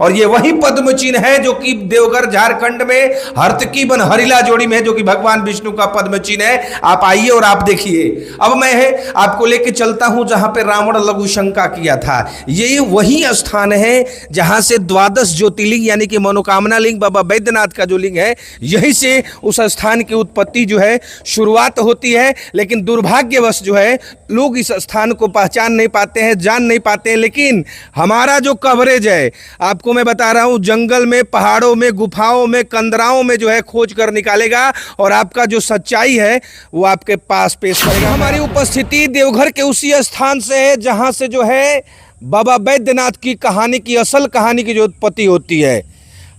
और ये वही पद्म चिन्ह है जो कि देवघर झारखंड में हर्तकी वन हरिला जोड़ी में है, जो कि भगवान विष्णु का पद्म चिन्ह है। आप आइए और आप देखिए। अब मैं आपको लेके चलता हूं जहां पे रावण लघु शंका किया था। ये वही स्थान है जहां से 12 ज्योतिर्लिंग यानी कि मनोकामना लिंग बाबा बैद्यनाथ का जो लिंग है, यही से उस स्थान की उत्पत्ति जो है शुरुआत होती है। लेकिन दुर्भाग्यवश जो है लोग इस स्थान को पहचान नहीं पाते हैं, जान नहीं पाते हैं। लेकिन हमारा जो कवरेज है, आपको मैं बता रहा हूं, जंगल में, पहाड़ों में, गुफाओं में, कंदराओं में जो है खोज कर निकालेगा और आपका जो सच्चाई है वो आपके पास पेश करेगा। हमारी उपस्थिति देवघर के उसी स्थान से है जहां से जो है बाबा बैद्यनाथ की कहानी की, असल कहानी की जो उत्पत्ति होती है।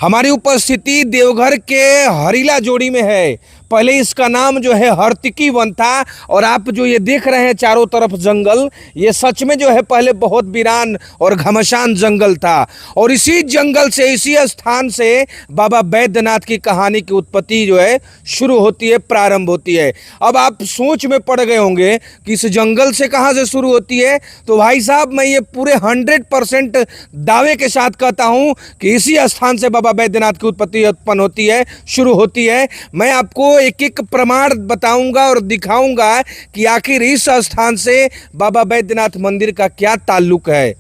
हमारी उपस्थिति देवघर के हरिला जोड़ी में है। पहले इसका नाम जो है हर्तिकी वन था और आप जो ये देख रहे हैं चारों तरफ जंगल, ये सच में जो है पहले बहुत वीरान और घमसान जंगल था। और इसी जंगल से, इसी स्थान से बाबा बैद्यनाथ की कहानी की उत्पत्ति जो है शुरू होती है, प्रारंभ होती है। अब आप सोच में पड़ गए होंगे कि इस जंगल से कहाँ से शुरू होती है। तो भाई साहब, मैं ये पूरे 100% दावे के साथ कहता हूँ कि इसी स्थान से बाबा बैद्यनाथ की उत्पत्ति उत्पन्न होती है, शुरू होती है। मैं आपको एक एक प्रमाण बताऊंगा और दिखाऊंगा कि आखिर इस स्थान से बाबा बैद्यनाथ मंदिर का क्या ताल्लुक है।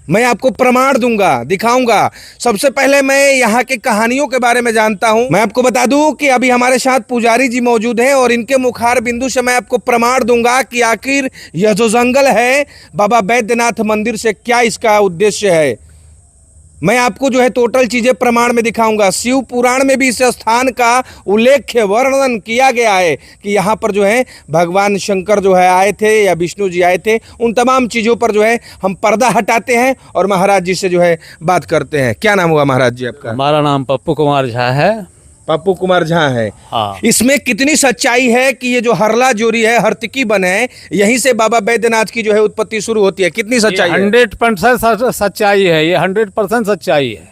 मैं आपको प्रमाण दूंगा, दिखाऊंगा। सबसे पहले मैं यहाँ के कहानियों के बारे में जानता हूं। मैं आपको बता दूं कि अभी हमारे साथ पुजारी जी मौजूद हैं और इनके मुखार बिंदु से मैं आपको प्रमाण दूंगा कि आखिर यह जो जंगल है बाबा बैद्यनाथ मंदिर से क्या इसका उद्देश्य है। मैं आपको जो है टोटल चीजें प्रमाण में दिखाऊंगा। शिव पुराण में भी इस स्थान का उल्लेख, वर्णन किया गया है कि यहाँ पर जो है भगवान शंकर जो है आए थे या विष्णु जी आए थे। उन तमाम चीज़ों पर जो है हम पर्दा हटाते हैं और महाराज जी से जो है बात करते हैं। क्या नाम हुआ महाराज जी आपका? हमारा नाम पप्पू कुमार झा है। पप्पू कुमार झा है। हाँ। इसमें कितनी सच्चाई है कि ये जो हरला जोड़ी है, हर्तिकी वन है, यहीं से बाबा बैद्यनाथ की जो है उत्पत्ति शुरू होती है? कितनी सच्चाई है? 100% सच्चाई है। ये 100% सच्चाई है।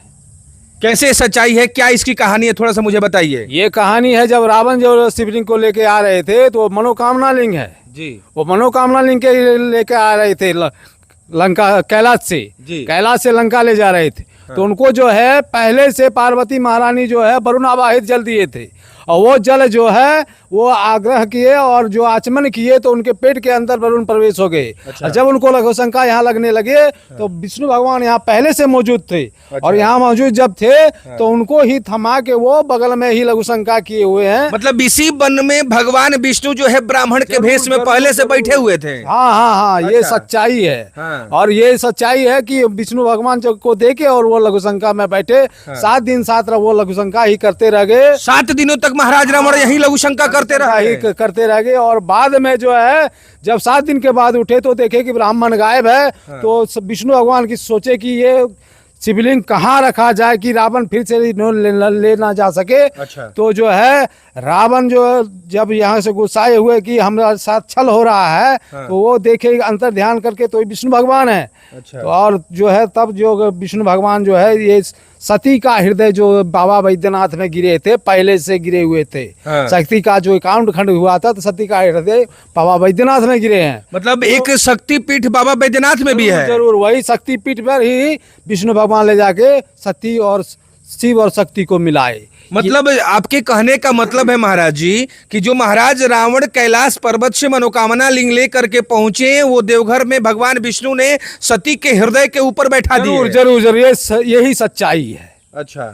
कैसे सच्चाई है, क्या इसकी कहानी है, थोड़ा सा मुझे बताइए। ये कहानी है, जब रावण जो शिवलिंग को लेके आ रहे थे तो मनोकामना लिंग है जी, वो मनोकामना लिंग के लेके आ रहे थे लंका, कैलाश से। कैलाश से लंका ले जा रहे थे। हाँ। तो उनको जो है पहले से पार्वती महारानी जो है वरुण आवाहित जल दिए थे और वो जल जो है वो आग्रह किए और जो आचमन किए तो उनके पेट के अंदर वरुण प्रवेश हो गए। अच्छा। जब उनको लघु शंका यहाँ लगने लगे तो विष्णु भगवान यहाँ पहले से मौजूद थे। अच्छा। और यहाँ मौजूद जब थे तो उनको ही थमा के वो बगल में ही लघु शंका किए हुए हैं। मतलब इसी वन में भगवान विष्णु जो है ब्राह्मण के भेष में पहले से बैठे हुए थे। हाँ हाँ हाँ। ये सच्चाई है। और ये सच्चाई है कि विष्णु भगवान को देखे और वो लघु शंका में बैठे। 7 दिन 7 रात वो लघु शंका ही करते रह गए। 7 दिनों तक महाराज रावण यही लघु शंका करते रह गए। और बाद में जो है जब 7 दिन के बाद उठे तो देखे कि ब्राह्मण गायब है। तो विष्णु भगवान की सोचे कि ये शिवलिंग कहाँ रखा जाए कि रावण फिर से ले ना जा सके। अच्छा। तो जो है रावण जो जब यहाँ से गुस्साए हुए कि हमारे साथ छल हो रहा है। हाँ। तो वो देखे अंतर ध्यान करके तो विष्णु भगवान है। अच्छा। तो और जो है तब जो विष्णु भगवान जो है ये सती का हृदय जो बाबा बैद्यनाथ में गिरे थे, पहले से गिरे हुए थे। हाँ। सती का जो एकाउंट खंड हुआ था तो सती का हृदय बाबा बैद्यनाथ में गिरे हैं। मतलब एक शक्तिपीठ बाबा बैद्यनाथ में भी है। जरूर वही शक्तिपीठ पर ही विष्णु भगवान ले जाके सती और शिव और शक्ति को मिलाए। मतलब आपके कहने का मतलब है महाराज जी कि जो महाराज रावण कैलाश पर्वत से मनोकामना लिंग लेकर के पहुंचे, वो देवघर में भगवान विष्णु ने सती के हृदय के ऊपर बैठा दिए। जरूर जरूर यही सच्चाई है। अच्छा।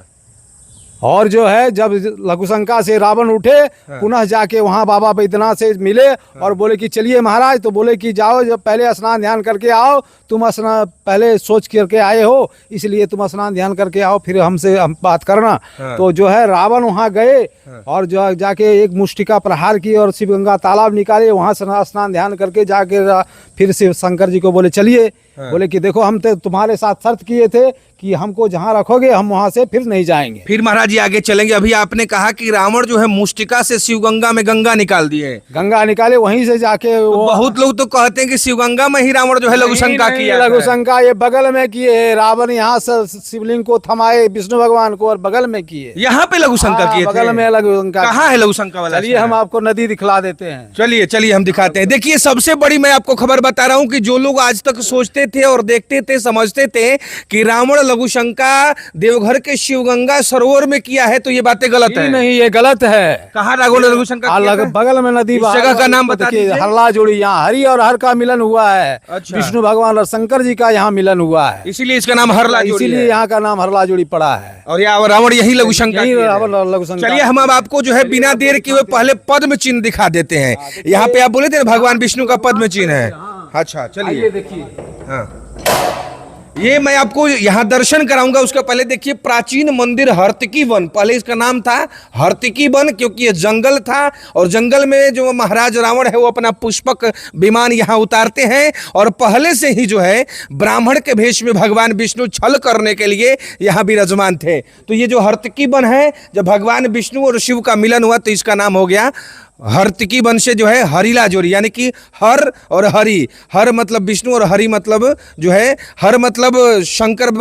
और जो है जब लघु शंका से रावण उठे। हाँ। पुनः जाके वहाँ बाबा बैद्यनाथ से मिले। हाँ। और बोले कि चलिए महाराज, तो बोले कि जाओ, जब पहले स्नान ध्यान करके आओ, तुम स्नान पहले सोच करके आए हो इसलिए तुम स्नान ध्यान करके आओ, फिर हमसे हम बात करना। हाँ। तो जो है रावण वहाँ गए। हाँ। और जो जाके एक मुष्टिका प्रहार की और शिव गंगा तालाब निकाले, वहाँ स्नान ध्यान करके जाके फिर शिव शंकर जी को बोले चलिए। हाँ। बोले कि देखो हम तो तुम्हारे साथ शर्त किए थे कि हमको जहाँ रखोगे हम वहाँ से फिर नहीं जाएंगे। फिर महाराज जी आगे चलेंगे। अभी आपने कहा कि रावण जो है मुष्टिका से शिवगंगा में गंगा निकाल दिए। गंगा निकाले, वहीं से जाके तो बहुत लोग तो कहते हैं कि शिवगंगा में ही रावण जो है लघु शंका किया। लघु शंका ये बगल में किए। रावण यहाँ से शिवलिंग को थमाए विष्णु भगवान को और बगल में किए। यहाँ पे लघु शंका किए, बगल में लघु शंका। कहाँ है लघु शंका वाला? चलिए हम आपको नदी दिखला देते हैं। चलिए हम दिखाते हैं। देखिए सबसे बड़ी मैं आपको खबर बता रहा हूँ कि जो लोग आज तक सोचते थे और देखते थे, समझते थे कि रावण लघुशंका देवघर के शिवगंगा सरोवर में किया है, तो ये बातें गलत है। नहीं, ये गलत है। कहाँ रावण लघुशंका किया था? बगल में नदी इस जगह का नाम बता देखिए, दीजिए। हरला जोड़ी, यहाँ हरि और हर का मिलन हुआ है। अच्छा। विष्णु भगवान और शंकर जी का यहाँ मिलन हुआ है, इसीलिए इसका नाम हरला जोड़ी इसीलिए है। यहाँ का नाम हरला जोड़ी पड़ा है। और यहाँ रावण यही लघुशंका यही किए थे। रावण लघुशंका। चलिए हम अब आपको जो है बिना देर किए हुए पहले पद्म चिन्ह दिखा देते हैं। यहाँ पे आप बोले थे ना भगवान विष्णु का पद्म चिन्ह है। अच्छा चलिए, ये देखिए, हाँ ये मैं आपको यहाँ दर्शन कराऊंगा। उसका पहले देखिए प्राचीन मंदिर हर्तिकी वन, पहले इसका नाम था हर्तिकी वन क्योंकि ये जंगल था और जंगल में जो महाराज रावण है वो अपना पुष्पक विमान यहाँ उतारते हैं और पहले से ही जो है ब्राह्मण के भेष में भगवान विष्णु छल करने के लिए यहाँ विराजमान थे। तो ये जो हर्तिकी वन है, जब भगवान विष्णु और शिव का मिलन हुआ तो इसका नाम हो गया हर्तिकी वन से जो है हरिला जोड़ी, यानी कि हर और हरि, हर मतलब विष्णु और हरि मतलब जो है, हर मतलब शंकर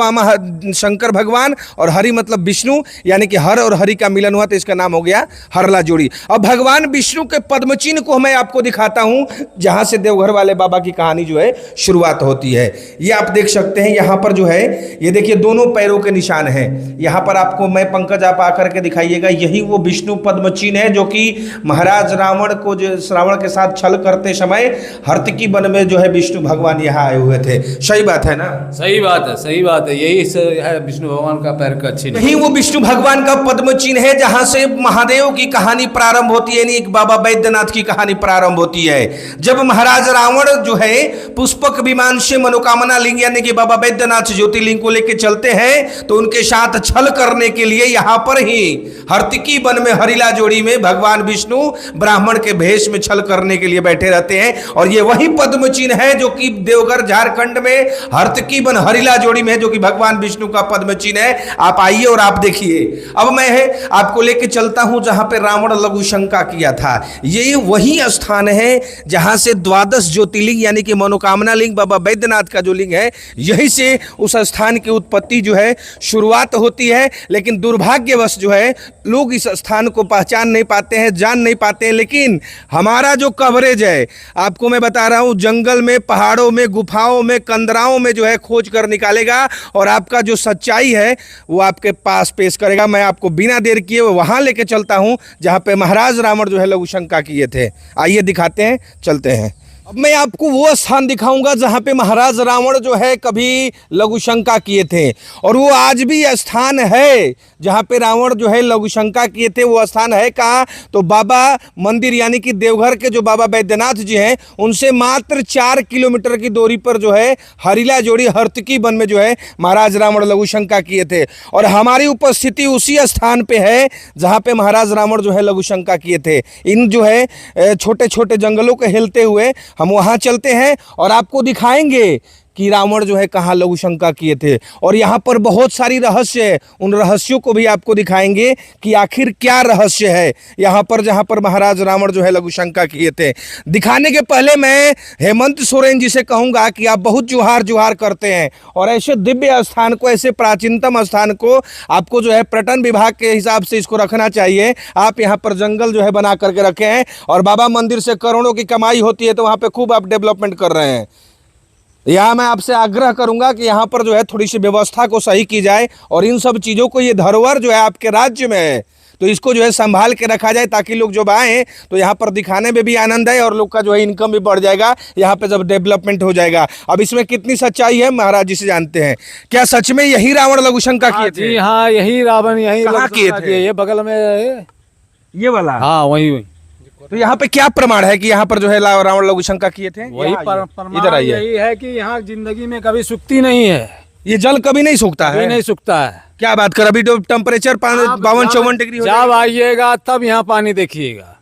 भगवान और हरि मतलब विष्णु, यानी कि हर और हरि का मिलन हुआ तो इसका नाम हो गया हरला जोड़ी। अब भगवान विष्णु के पद्म चिन्ह को मैं आपको दिखाता हूं, जहां से देवघर वाले बाबा की कहानी जो है शुरुआत होती है। ये आप देख सकते हैं यहाँ पर जो है, ये देखिए दोनों पैरों के निशान है। यहाँ पर आपको मैं, पंकज आप आकर के दिखाइएगा, यही वो विष्णु पद्म चिन्ह है जो कि महाराज रावण को जो रावण के साथ छल करते समय हर्तिकी वन में जो है विष्णु भगवान यहाँ आए हुए थे। सही बात है ना? सही बात है, सही बात है। यही है विष्णु भगवान का पैर का चिन्ह। यही वो विष्णु भगवान का पद्म चिन्ह है जहां से महादेव की कहानी प्रारंभ होती है, यानी बाबा बैद्यनाथ की कहानी प्रारंभ होती है। जब महाराज रावण जो है पुष्पक विमान से मनोकामना लिंग यानी कि बाबा बैद्यनाथ ज्योतिर्लिंग को लेकर चलते हैं तो उनके साथ छल करने के लिए यहाँ पर ही हर्तिकी वन में हरिला जोड़ी में भगवान विष्णु ब्राह्मण के भेष में छल करने के लिए बैठे रहते हैं। और ये वही पद्म चिन्ह है जो कि देवघर झारखंड में हर्तिकी वन हरिला जोड़ी में है, जो कि भगवान विष्णु का पद्म चिन्ह है। आप आइए और आप देखिए। अब मैं आपको लेके चलता हूं जहां पे रावण लघुशंका किया था। ये वही स्थान है जहां से द्वादश ज्योतिर्लिंग यानी कि मनोकामना लिंग बाबा बैद्यनाथ का जो लिंग है, यही से उस स्थान की उत्पत्ति जो है शुरुआत होती है। लेकिन दुर्भाग्यवश जो है लोग इस स्थान को पहचान नहीं पाते हैं, जान नहीं पाते हैं। लेकिन हमारा जो कवरेज है, आपको मैं बता रहा हूं, जंगल में, पहाड़ों में, गुफाओं में, कंदराओं में जो है खोज कर निकालेगा और आपका जो सच्चाई है वो आपके पास पेश करेगा। मैं आपको बिना देर किए वहां लेके चलता हूं जहां पे महाराज रावण जो है लघुशंका किए थे। आइए दिखाते हैं, चलते हैं। अब मैं आपको वो स्थान दिखाऊंगा जहां पे महाराज रावण जो है कभी लघुशंका किए थे, और वो आज भी स्थान है जहां पे रावण जो है लघुशंका किए थे। वो स्थान है कहाँ? तो बाबा मंदिर यानी कि देवघर के जो बाबा बैद्यनाथ जी हैं उनसे मात्र 4 किलोमीटर की दूरी पर जो है हरिला जोड़ी हर्तिकी वन में जो है महाराज रावण लघुशंका किए थे। और हमारी उपस्थिति उसी स्थान पे है जहाँ पे महाराज रावण जो है लघुशंका किए थे। इन जो है छोटे छोटे जंगलों के हिलते हुए हम वहाँ चलते हैं और आपको दिखाएंगे कि रावण जो है कहाँ लघुशंका किए थे। और यहाँ पर बहुत सारी रहस्य है, उन रहस्यों को भी आपको दिखाएंगे कि आखिर क्या रहस्य है यहाँ पर जहाँ पर महाराज रावण जो है लघुशंका किए थे। दिखाने के पहले मैं हेमंत सोरेन जी से कहूँगा कि आप बहुत जुहार जुहार करते हैं और ऐसे दिव्य स्थान को, ऐसे प्राचीनतम स्थान को आपको जो है पर्यटन विभाग के हिसाब से इसको रखना चाहिए। आप यहाँ पर जंगल जो है बना करके रखे हैं और बाबा मंदिर से करोड़ों की कमाई होती है, तो वहाँ पर खूब आप डेवलपमेंट कर रहे हैं। यहाँ मैं आपसे आग्रह करूंगा कि यहाँ पर जो है थोड़ी सी व्यवस्था को सही की जाए और इन सब चीज़ों को, ये धरोहर जो है आपके राज्य में है तो इसको जो है संभाल के रखा जाए, ताकि लोग जब आएँ तो यहाँ पर दिखाने में भी आनंद है और लोग का जो है इनकम भी बढ़ जाएगा यहाँ पे जब डेवलपमेंट हो जाएगा। अब इसमें कितनी सच्चाई है महाराज जी से जानते हैं। क्या सच में यही रावण लघुशंका किए थे? जी हाँ, यही रावण यही कहाँ किए थे? ये बगल में ये वाला? हाँ वही। तो यहाँ पे क्या प्रमाण है कि यहाँ पर जो है रावण लघुशंका किए थे? वही इधर इधर आइए। यही है कि यहाँ जिंदगी में कभी सूखती नहीं है, ये जल कभी नहीं सूखता है? नहीं सूखता है। क्या बात कर, अभी तो टेम्परेचर 52-54 डिग्री हो जब आइएगा तब यहाँ पानी देखिएगा।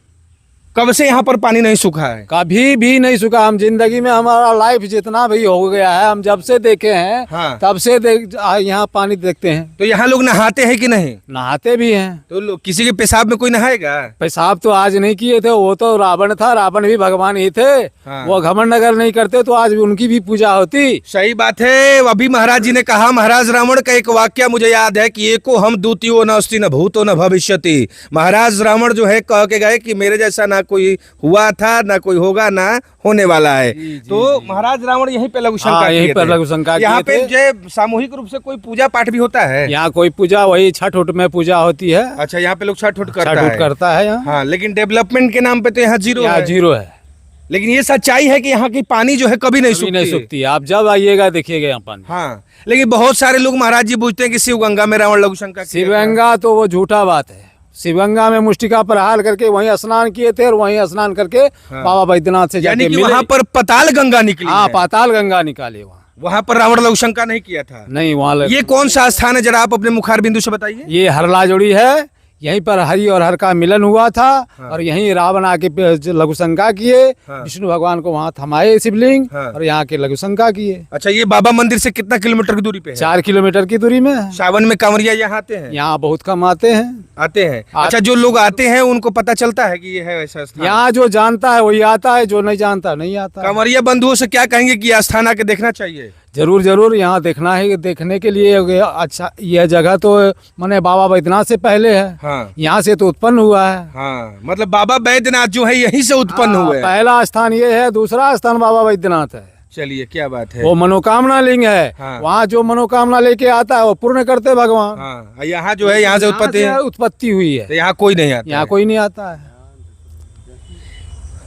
कब से यहाँ पर पानी नहीं सूखा है? कभी भी नहीं सूखा। हम जिंदगी में, हमारा लाइफ जितना भी हो गया है, हम जब से देखे हैं हाँ। तब से यहाँ पानी देखते हैं। तो यहाँ लोग नहाते हैं कि नहीं? नहाते भी हैं। तो किसी के पेशाब में कोई नहाएगा? पेशाब तो आज नहीं किए थे, वो तो रावण था, रावण भी भगवान ही थे। हाँ। वो घमंड अगर नहीं करते तो आज भी उनकी भी पूजा होती। सही बात है। अभी महाराज जी ने कहा, महाराज रावण का एक वाक्य मुझे याद है कि एको हम द्वितीयो न अस्ति न भूतो न भविष्यति। महाराज रावण जो है कह के गए कि मेरे जैसा ना कोई हुआ था, ना कोई होगा, ना होने वाला है। तो महाराज रावण यहीं पे लघु शंका यहीं किए पर थे। लघु शंका यहाँ किए पे थे। जो सामूहिक रूप से कोई पूजा पाठ भी होता है? यहाँ कोई पूजा वही छठ उठ में पूजा होती है। अच्छा, यहाँ पे लोग छठ उठ करता छठ है। उठ करता है यहाँ। हाँ, लेकिन डेवलपमेंट के नाम पे तो यहाँ जीरो यहाँ है। जीरो है, लेकिन ये सच्चाई है कि यहाँ की पानी जो है कभी नहीं कभी नहीं सूखती। सूखती। आप जब आइएगा देखिएगा यहाँ पानी। हाँ, लेकिन बहुत सारे लोग महाराज जी पूछते हैं कि शिव गंगा में रावण लघु शंका किया था। शिवगंगा तो वो झूठा बात है। शिवगंगा में मुष्टिका प्रहार करके वहीं स्नान किए थे और वहीं स्नान करके बाबा बैद्यनाथ से यानी जाके कि मिले। वहाँ पर पताल गंगा निकली हाँ, है। पाताल गंगा निकाले वहाँ पर रावण लघु शंका नहीं किया था। नहीं, वहाँ ये कौन सा स्थान है, जरा आप अपने मुखार बिंदु से बताइए। ये हरला जोड़ी है। यहीं पर हरि और हर का मिलन हुआ था। और यहीं रावण आके लघु शंका किए। विष्णु भगवान को वहाँ थमाए शिवलिंग और यहाँ के लघु शंका किए। अच्छा, ये बाबा मंदिर से कितना किलोमीटर की दूरी पे है? 4 किलोमीटर की दूरी में है। सावन में कांवरिया यहाँ आते हैं? यहाँ बहुत कम आते हैं। आते हैं। अच्छा, जो लोग आते हैं उनको पता चलता है कि ये है ऐसा स्थान? यहाँ जो जानता है वही आता है, जो नहीं जानता नहीं आता है। कांवरिया बंधुओं से क्या कहेंगे कि यह स्थान आके देखना चाहिए? जरूर जरूर, यहाँ देखना है। देखने के लिए अच्छा, यह जगह तो माने बाबा बैद्यनाथ से पहले है। हाँ। यहाँ से तो उत्पन्न हुआ है। हाँ, मतलब बाबा बैद्यनाथ जो है यहीं से उत्पन्न हुए हैं। पहला स्थान ये है, दूसरा स्थान बाबा बैद्यनाथ है। चलिए, क्या बात है। वो मनोकामना लिंग है। हाँ। वहाँ जो मनोकामना लेके आता है वो पूर्ण करते भगवान। हाँ, यहाँ जो है यहाँ से उत्पत्ति हुई है। तो यहाँ कोई नहीं आता। यहाँ कोई नहीं आता है।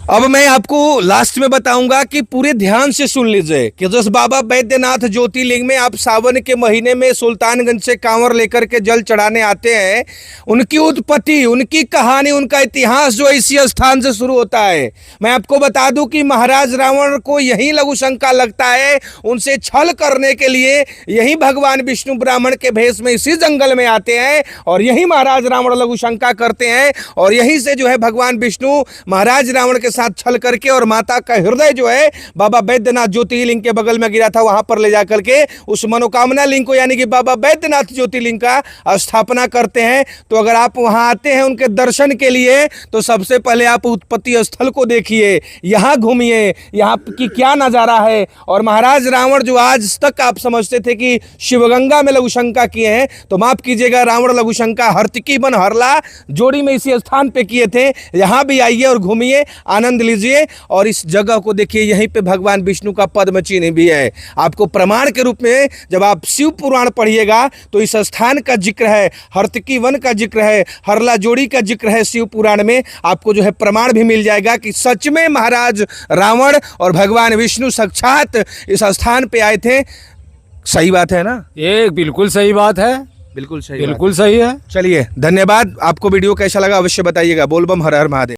अब मैं आपको लास्ट में बताऊंगा कि पूरे ध्यान से सुन लीजिए कि जिस बाबा बैद्यनाथ ज्योतिर्लिंग में आप सावन के महीने में सुल्तानगंज से कांवर लेकर के जल चढ़ाने आते हैं, उनकी उत्पत्ति, उनकी कहानी, उनका इतिहास जो इसी स्थान से शुरू होता है। मैं आपको बता दूं कि महाराज रावण को यही लघु शंका लगता है। उनसे छल करने के लिए यही भगवान विष्णु ब्राह्मण के भेष में इसी जंगल में आते हैं और यही महाराज रावण लघु शंका करते हैं। और यहीं से जो है भगवान विष्णु महाराज रावण के साथ छल करके और माता का हृदय जो है बाबा बैद्यनाथ ज्योतिर्लिंग के बगल में गिरा था, वहां पर ले जाकर के उस मनोकामना लिंग को यानी कि बाबा बैद्यनाथ ज्योतिर्लिंग का स्थापना करते हैं। तो अगर आप वहां आते हैं उनके दर्शन के लिए तो सबसे पहले आप उत्पत्ति स्थल को देखिए, यहाँ घूमिए, यहाँ की क्या नजारा है। और महाराज रावण जो आज तक आप समझते थे कि शिवगंगा में लघु शंका किए हैं, तो माफ कीजिएगा, रावण लघु शंका हर्तिकी वन हरला जोड़ी में इसी स्थान पे किए थे। यहाँ भी आइए और घूमिए, आनंद लीजिए। और इस जगह को देखिए, यहीं पे भगवान विष्णु का पद्म चिन्ह भी है। आपको प्रमाण के रूप में जब आप शिव पुराण पढ़िएगा तो इस स्थान का जिक्र है, हर्तिकी वन का जिक्र है, हरला जोड़ी का जिक्र है शिव पुराण में। आपको जो है प्रमाण भी मिल जाएगा कि सच में महाराज रावण और भगवान विष्णु साक्षात इस स्थान पे आए थे। सही बात है ना? ये बिल्कुल सही बात है। बिल्कुल सही, बिल्कुल सही है। चलिए, धन्यवाद। आपको वीडियो कैसा लगा अवश्य बताइएगा। बोल बम, हर हर महादेव।